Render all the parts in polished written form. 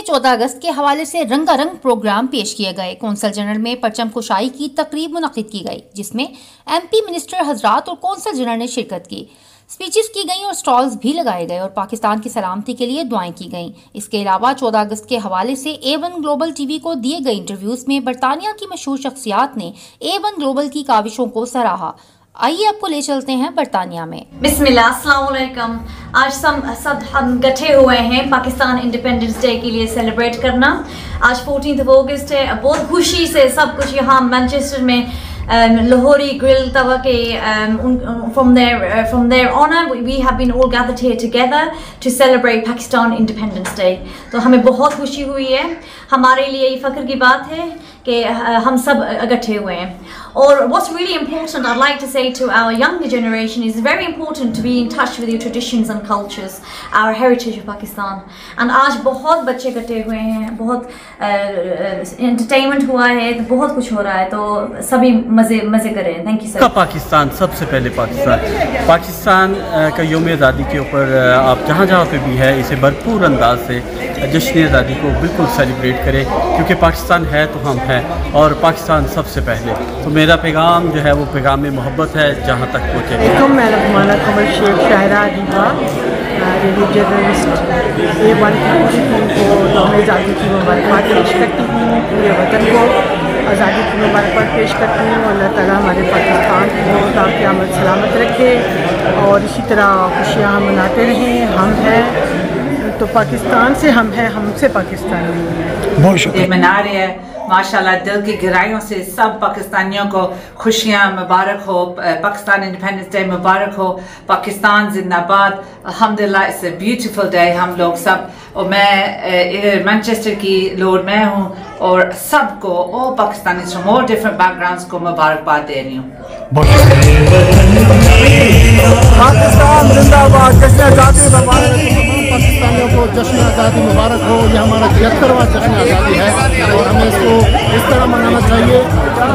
14 अगस्त के हवाले से रंगारंग प्रोग्राम पेश किए गए। कौंसल जनरल में परचम कुशाई की तकरीब मुनक़िद की गई, जिसमें MP मिनिस्टर हजरात और कौंसल जनरल ने शिरकत की। स्पीचेस की गई और स्टॉल्स भी लगाए गए और पाकिस्तान की सलामती के लिए दुआएं की गईं। इसके अलावा 14 अगस्त के हवाले से A1 ग्लोबल TV को दिए गए इंटरव्यूज में बरतानिया की मशहूर शख्सियात ने A1 ग्लोबल की काविशों को सराहा। आइए आपको ले चलते हैं बरतानिया में। बिस्मिल्लाह, अस्सलाम वालेकुम। आज सब हम इकट्ठे हुए हैं पाकिस्तान इंडिपेंडेंस डे के लिए सेलिब्रेट करना। आज 14 अगस्त है। बहुत खुशी से सब कुछ यहाँ मैनचेस्टर में Lahori Grill Tawake from their honor we have been all gathered here together to celebrate Pakistan Independence Day। तो हमें बहुत खुशी हुई है। हमारे लिए ये फ़ख्र की बात है कि हम सब इकट्ठे हुए हैं। और what's really important, I'd like to say to our younger generation, is very important to be in touch with your traditions and cultures, our heritage of Pakistan। And आज बहुत बच्चे इकट्ठे हुए हैं, बहुत entertainment हुआ है, तो बहुत कुछ हो रहा है, तो सभी मज़े करें। Thank you sir. पाकिस्तान सबसे पहले पाकिस्तान का यौम आज़ादी के ऊपर आप जहाँ पे भी है इसे भरपूर अंदाज से जश्न आज़ादी को बिल्कुल सेलिब्रेट करें, क्योंकि पाकिस्तान है तो हम हैं और पाकिस्तान सबसे पहले। तो मेरा पैगाम जो है वो पैगाम में मोहब्बत है जहाँ तक पहुँचे। मैं लकमाना कमर शेख शायरा अदीबा रेडियो जर्नलिस्ट A1 की पूरी टीम को यौम आज़ादी की मुबारकबाद पेश करती हूँ। पूरे वतन को आज़ादी की मुबारकबाद पेश करती हूँ। अल्लाह ताला हमारे पाकिस्तान को ताकि आमद सलामत रखे और इसी तरह खुशियाँ हम मनाते रहें। हम हैं तो पाकिस्तान से हम हैं, हमसे पाकिस्तान नहीं है। बहुत शुक्रिया। मना रहे हैं माशाल्लाह, दिल की गहराइयों से सब पाकिस्तानियों को खुशियाँ मुबारक हो। पाकिस्तान इंडिपेंडेंस डे मुबारक हो। पाकिस्तान जिंदाबाद। अल्हम्दुलिल्लाह, इट्स अ ब्यूटीफुल डे। हम लोग सब, और मैं मैनचेस्टर की लोड में हूँ और सबको और Pakistani from all different backgrounds को मुबारकबाद दे रही हूँ। पाकिस्तान जिंदाबाद। जश्न आज़ादी मुबारक हो। तमाम पाकिस्तानियों को जश्न आज़ादी मुबारक हो। ये हमारा 73वां जश्न आज़ादी है और हमें इसको इस तरह मनाना चाहिए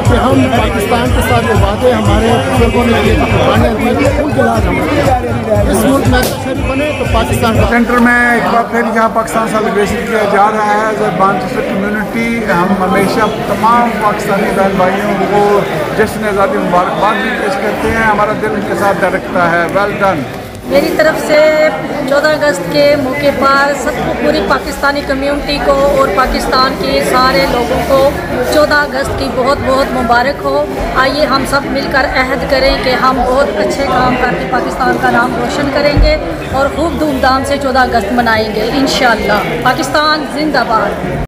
कि हम पाकिस्तान के साथ जो वादे हमारे बुजुर्गों ने किए, कुर्बानियाँ दी, उनके बाद हम इस मुल्क में शरीक बने तो पाकिस्तान सेंटर में एक बार फिर यहाँ पाकिस्तान सेलिब्रेशन किया जा रहा है। एज ए मैनचेस्टर कम्युनिटी हम हमेशा तमाम पाकिस्तानी बहन भाइयों को जश्न आज़ादी मुबारकबाद भी पेश करते हैं। हमारा दिल उनके साथ धड़कता है। Well done. मेरी तरफ से 14 अगस्त के मौके पर सबको, पूरी पाकिस्तानी कम्युनिटी को और पाकिस्तान के सारे लोगों को 14 अगस्त की बहुत बहुत मुबारक हो। आइए हम सब मिलकर अहद करें कि हम बहुत अच्छे काम करके पाकिस्तान का नाम रोशन करेंगे और खूब धूमधाम से 14 अगस्त मनाएंगे इंशाअल्लाह। पाकिस्तान जिंदाबाद।